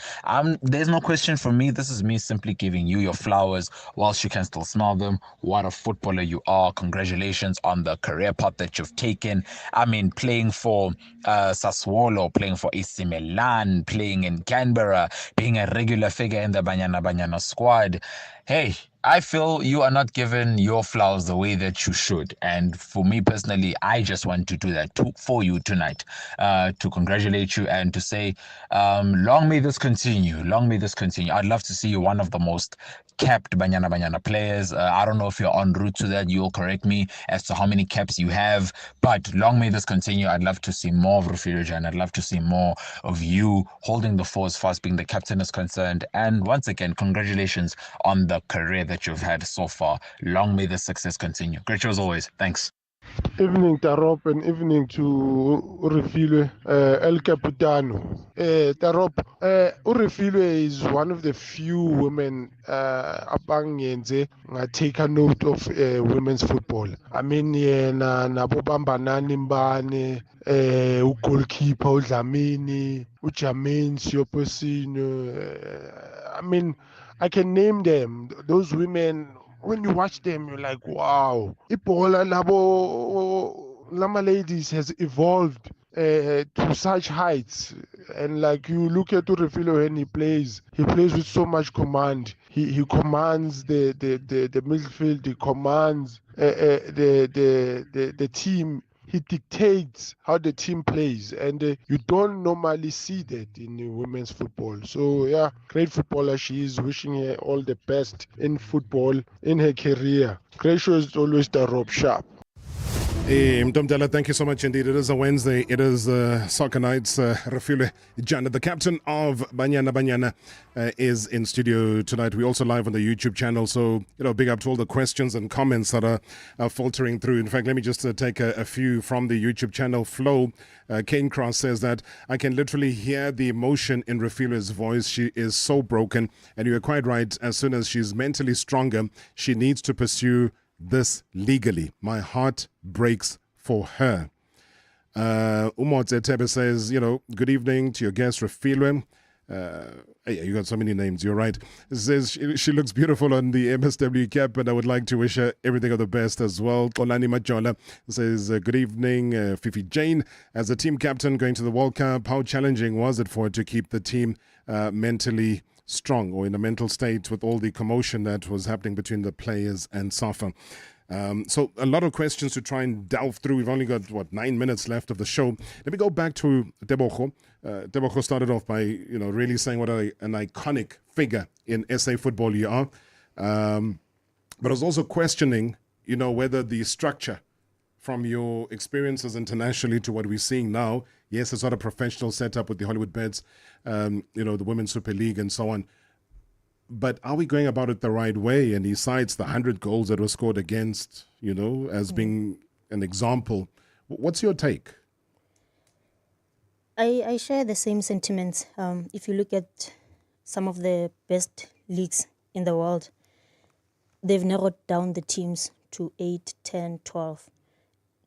Speaker 2: There's no question for me. This is me simply giving you your flowers whilst you can still smell them. What a footballer you are. Congratulations on the career path that you've taken. I mean, playing for Sassuolo, playing for AC Milan, playing in Canberra, being a regular figure in the Banyana Banyana squad. Hey, I feel you are not given your flowers the way that you should. And for me personally, I just want to do that for you tonight, to congratulate you and to say, long may this continue. Long may this continue. I'd love to see you one of the most capped Banyana Banyana players. I don't know if you're en route to that. You'll correct me as to how many caps you have. But long may this continue. I'd love to see more of Refiloe Jane. I'd love to see more of you holding the fort as far as being the captain is concerned. And once again, congratulations on the career that you've had so far. Long may the success continue. Great show as always. Thanks.
Speaker 3: Evening, Tarop, and evening to Refiloe, El Capitano. Tarop, Refiloe is one of the few women abangenze take a note of women's football. I mean, nabobambanani mbane, goalkeeper uDlamini, uJermaine Siopesino. I mean, I can name them. Those women, when you watch them, you're like, wow. Ipola Lama Ladies has evolved to such heights. And like you look at Refiloe when he plays with so much command. He commands the midfield, he commands the team. He dictates how the team plays, and you don't normally see that in women's football. So yeah, great footballer she is. Wishing her all the best in football in her career. Great show is always the Rob Sharp.
Speaker 7: Mtomdala, thank you so much indeed. It is a Wednesday. It is Soccer Nights. Refiloe Jane, the captain of Banyana Banyana, is in studio tonight. We're also live on the YouTube channel. So, big up to all the questions and comments that are filtering through. In fact, let me just take a few from the YouTube channel. Flo Kane Cross says that I can literally hear the emotion in Refiloe's voice. She is so broken. And you're quite right. As soon as she's mentally stronger, she needs to pursue this legally. My heart breaks for her. Umotse Tebe says, good evening to your guest, Refiloe. You got so many names, you're right. It says she looks beautiful on the MSW cap, and I would like to wish her everything of the best as well. Kolani Majola says, good evening, Fifi Jane. As a team captain going to the World Cup, how challenging was it for her to keep the team mentally strong or in a mental state with all the commotion that was happening between the players and SAFA? So a lot of questions to try and delve through. We've only got 9 minutes left of the show. Let me go back to Tebogo. Tebogo started off by really saying what an iconic figure in SA football you are, but I was also questioning whether the structure from your experiences internationally to what we're seeing now, yes, it's not a professional setup with the Hollywood Beds, the Women's Super League and so on. But are we going about it the right way? And he cites the 100 goals that were scored against, as being an example. What's your take?
Speaker 15: I share the same sentiments. If you look at some of the best leagues in the world, they've narrowed down the teams to 8, 10, 12,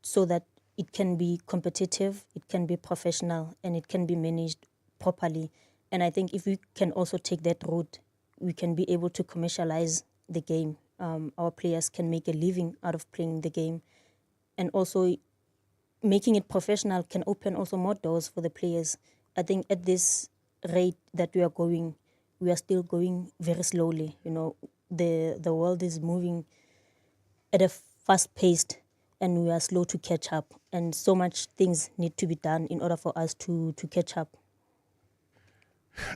Speaker 15: so that it can be competitive, it can be professional, and it can be managed properly. And I think if we can also take that route, we can be able to commercialize the game. Our players can make a living out of playing the game. And also making it professional can open also more doors for the players. I think at this rate that we are going, we are still going very slowly. The world is moving at a fast pace, and we are slow to catch up. And so much things need to be done in order for us to catch up.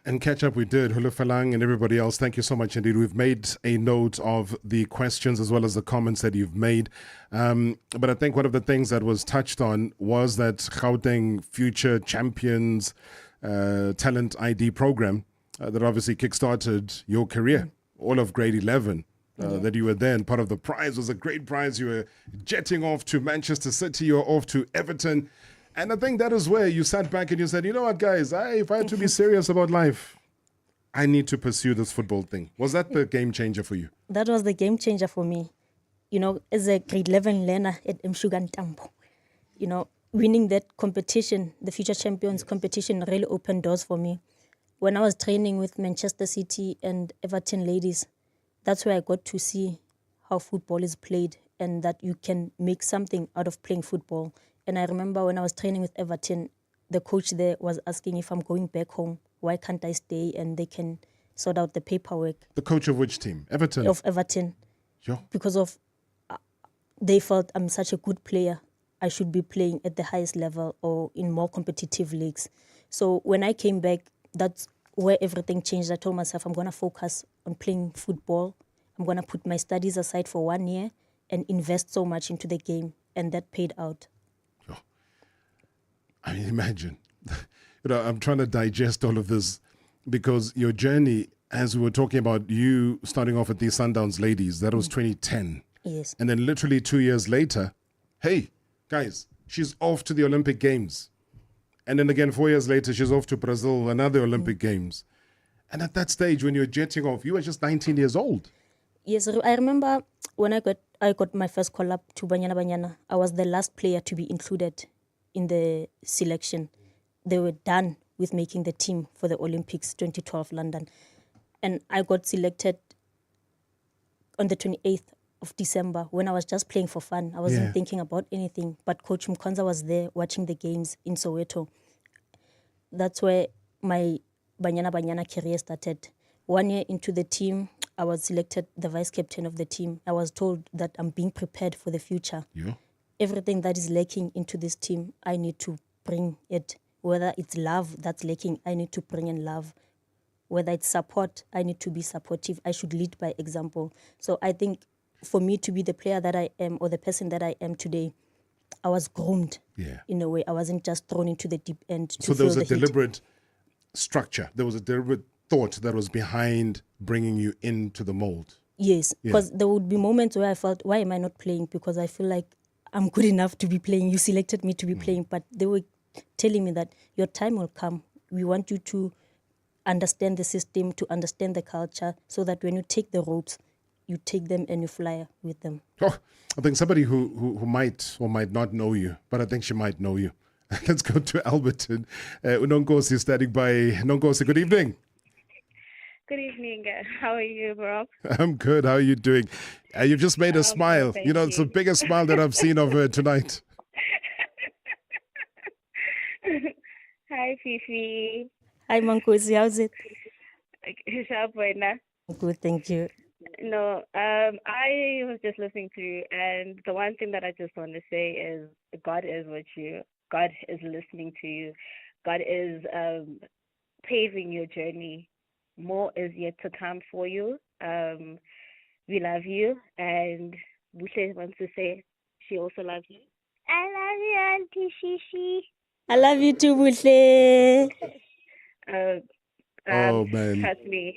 Speaker 7: And catch up we did. Hulu Falang and everybody else, thank you so much indeed. We've made a note of the questions as well as the comments that you've made. But I think one of the things that was touched on was that Gauteng Future Champions Talent ID program that obviously kickstarted your career, all of grade 11. That you were there, and part of the prize was a great prize. You were jetting off to Manchester City, you were off to Everton. And I think that is where you sat back and you said, you know what, guys, if I had to be serious about life, I need to pursue this football thing. Was that the game changer for you?
Speaker 15: That was the game changer for me. You know, as a grade 11 learner at Mshugan Tambo, you know, winning that competition, the Future Champions competition, really opened doors for me. When I was training with Manchester City and Everton ladies, that's where I got to see how football is played and that you can make something out of playing football. And I remember when I was training with Everton, the coach there was asking if I'm going back home, why can't I stay and they can sort out the paperwork.
Speaker 7: The coach of which team? Everton?
Speaker 15: Of Everton.
Speaker 7: Sure.
Speaker 15: Because of they felt I'm such a good player, I should be playing at the highest level or in more competitive leagues. So when I came back, that's where everything changed. I told myself I'm going to focus on playing football. I'm going to put my studies aside for 1 year and invest so much into the game. And that paid out.
Speaker 7: I mean, imagine. I'm trying to digest all of this because your journey, as we were talking about you starting off at these Sundowns ladies, that was 2010.
Speaker 15: Yes.
Speaker 7: And then literally 2 years later, hey, guys, she's off to the Olympic Games. And then again, 4 years later, she's off to Brazil, another Olympic Games. And at that stage, when you were jetting off, you were just 19 years old.
Speaker 15: Yes, I remember when I got my first call up to Banyana Banyana. I was the last player to be included in the selection. They were done with making the team for the Olympics 2012 London. And I got selected on the 28th of December when I was just playing for fun. I wasn't thinking about anything. But Coach Mkonza was there watching the games in Soweto. That's where my Banyana Banyana career started. 1 year into the team, I was selected the vice captain of the team. I was told that I'm being prepared for the future.
Speaker 7: Yeah.
Speaker 15: Everything that is lacking into this team, I need to bring it. Whether it's love that's lacking, I need to bring in love. Whether it's support, I need to be supportive. I should lead by example. So I think for me to be the player that I am or the person that I am today, I was groomed in a way. I wasn't just thrown into the deep end.
Speaker 7: So there was a deliberate structure. There was a deliberate thought that was behind bringing you into the mold.
Speaker 15: Yes, because there would be moments where I felt, why am I not playing? Because I feel like I'm good enough to be playing. You selected me to be playing, but they were telling me that your time will come. We want you to understand the system, to understand the culture, so that when you take the ropes, you take them and you fly with them.
Speaker 7: Oh, I think somebody who might or might not know you, but I think she might know you. Let's go to Alberton. Unongosi is standing by. Nongosi, good evening.
Speaker 4: Good evening. How are you, Rob?
Speaker 7: I'm good. How are you doing? You've just made a smile.
Speaker 4: Thank
Speaker 7: You know, it's the biggest smile that I've seen of her tonight.
Speaker 4: Hi, Fifi.
Speaker 15: Hi, Mankosi. How's it?
Speaker 4: Good,
Speaker 15: thank you.
Speaker 4: No, I was just listening to you, and the one thing that I just want to say is God is with you. God is listening to you. God is paving your journey. More is yet to come for you. We love you, and Bushe wants to say she also loves you. I love you, Auntie Shishi.
Speaker 15: I love you too, Bushe.
Speaker 7: Oh, man.
Speaker 4: Trust me,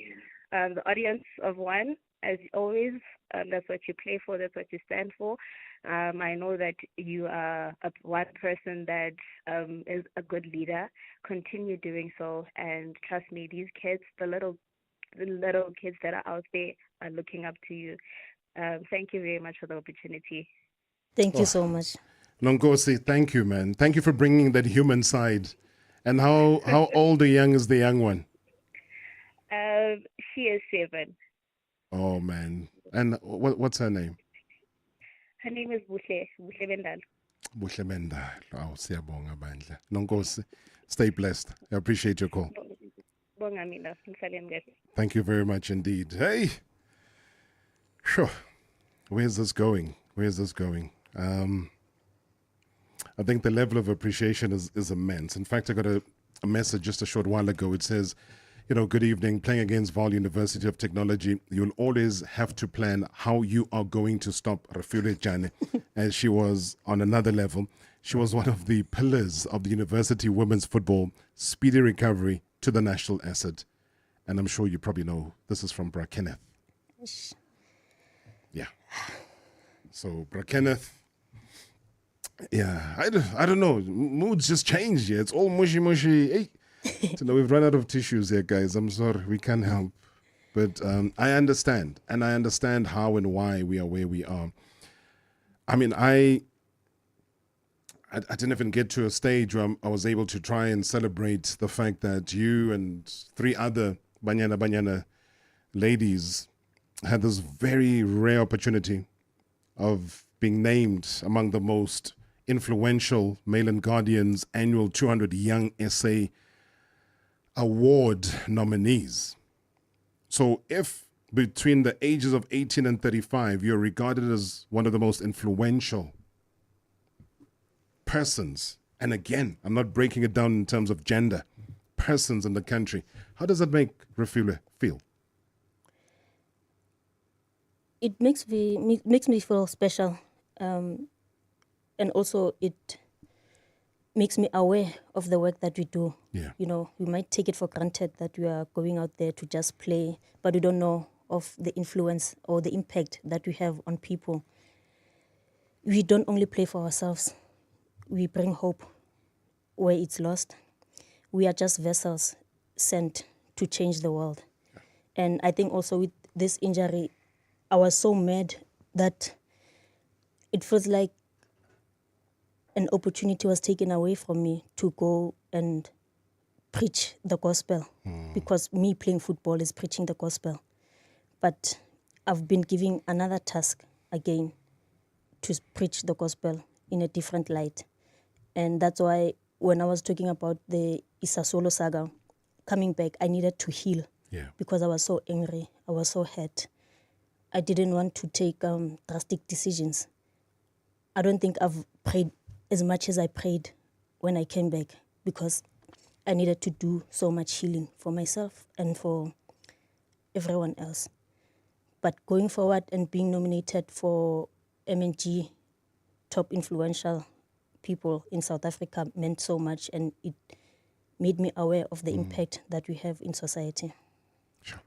Speaker 4: the audience of one, as always, that's what you play for, that's what you stand for. I know that you are one person that is a good leader. Continue doing so, and trust me, these kids, the little kids that are out there, are looking up to you. Thank you very much for the opportunity.
Speaker 15: Thank you so much.
Speaker 7: Nongosi, thank you, man. Thank you for bringing that human side. And how old or young is the young one?
Speaker 4: She is 7.
Speaker 7: Oh, man. And what's her name?
Speaker 4: Her name is Bushe Bendal.
Speaker 7: Bushe Bendal. Oh, siyabonga bandla. Nongosi, stay blessed. I appreciate your call. Thank you very much indeed. Hey, sure. Where's this going? I think the level of appreciation is immense. In fact, I got a message just a short while ago. It says, good evening. Playing against Vaal University of Technology, you'll always have to plan how you are going to stop Refiloe Jane, as she was on another level. She was one of the pillars of the university women's football, speedy recovery to the national asset. And I'm sure you probably know this is from Bra Kenneth. Yeah. So, Bra Kenneth, yeah, I don't know. Moods just changed here. It's all mushy. Hey. So now we've run out of tissues here, guys. I'm sorry, we can't help. But I understand. And I understand how and why we are where we are. I mean, I didn't even get to a stage where I was able to try and celebrate the fact that you and 3 other Banyana Banyana ladies had this very rare opportunity of being named among the most influential Mail and Guardian's annual 200 Young SA Award nominees. So if between the ages of 18 and 35, you're regarded as one of the most influential persons, and again, I'm not breaking it down in terms of gender, persons in the country, how does that make Refiloe feel?
Speaker 15: It makes me feel special, and also it makes me aware of the work that we do.
Speaker 7: Yeah.
Speaker 15: We might take it for granted that we are going out there to just play, but we don't know of the influence or the impact that we have on people. We don't only play for ourselves. We bring hope where it's lost. We are just vessels sent to change the world. And I think also with this injury, I was so mad that it feels like an opportunity was taken away from me to go and preach the gospel, because me playing football is preaching the gospel. But I've been given another task again to preach the gospel in a different light. And that's why when I was talking about the Isasolo saga, coming back, I needed to heal because I was so angry. I was so hurt. I didn't want to take drastic decisions. I don't think I've prayed as much as I prayed when I came back, because I needed to do so much healing for myself and for everyone else. But going forward and being nominated for MNG top influential people in South Africa meant so much, and it made me aware of the impact that we have in society.
Speaker 7: Sure.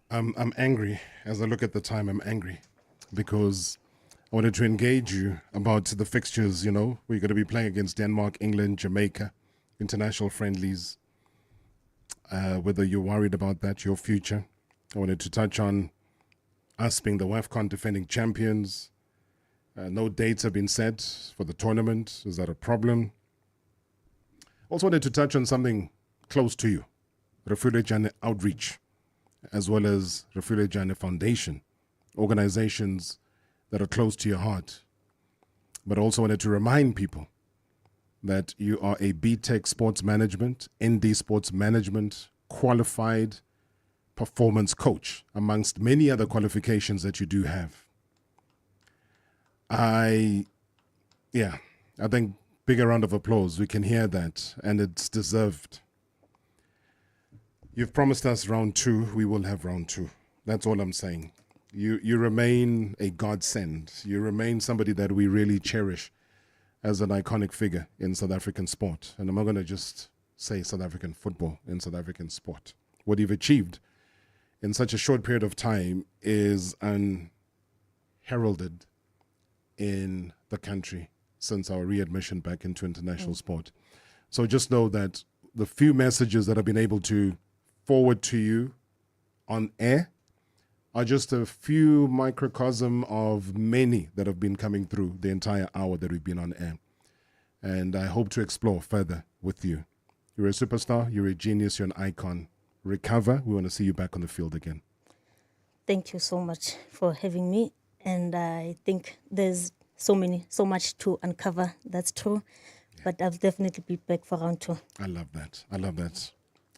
Speaker 7: I'm angry. As I look at the time, I'm angry because I wanted to engage you about the fixtures. We're going to be playing against Denmark, England, Jamaica, international friendlies. Whether you're worried about that, your future. I wanted to touch on us being the WAFCON defending champions. No dates have been set for the tournament. Is that a problem? Also wanted to touch on something close to you. Refiloe Jane Outreach, as well as Refiloe Jane Foundation, organizations that are close to your heart. But also wanted to remind people that you are a BTech Sports Management, ND Sports Management qualified performance coach, amongst many other qualifications that you do have. I think bigger round of applause. We can hear that, and it's deserved. You've promised us round 2. We will have round 2. That's all I'm saying. You remain a godsend. You remain somebody that we really cherish as an iconic figure in South African sport. And I'm not going to just say South African football, in South African sport. What you've achieved in such a short period of time is unheralded in the country since our readmission back into international sport. So just know that the few messages that I've been able to forward to you on air are just a few microcosm of many that have been coming through the entire hour that we've been on air. And I hope to explore further with you. You're a superstar, you're a genius, you're an icon. Recover. We want to see you back on the field again.
Speaker 15: Thank you so much for having me. And I think there's so much to uncover. That's true. But I'll definitely be back for round 2.
Speaker 7: I love that.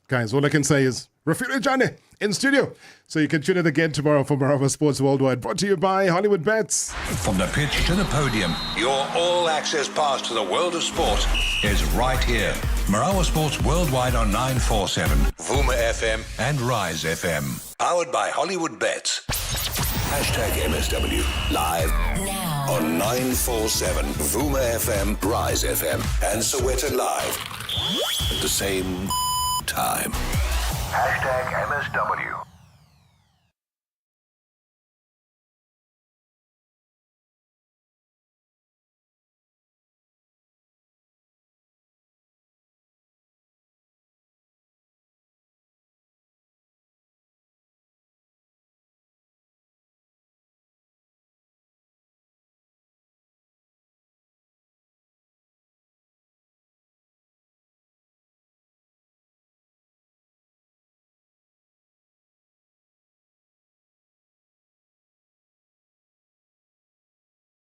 Speaker 7: Guys, all I can say is Refiloe Jane in studio. So you can tune in again tomorrow for Marawa Sports Worldwide, brought to you by Hollywood Bets.
Speaker 5: From the pitch to the podium, your all-access pass to the world of sport is right here. Marawa Sports Worldwide on 947, Vuma FM and Rise FM. Powered by Hollywood Bets. #MSW live now on 947, Vuma FM, Rise FM and Soweto Live. At the same time. #MSW.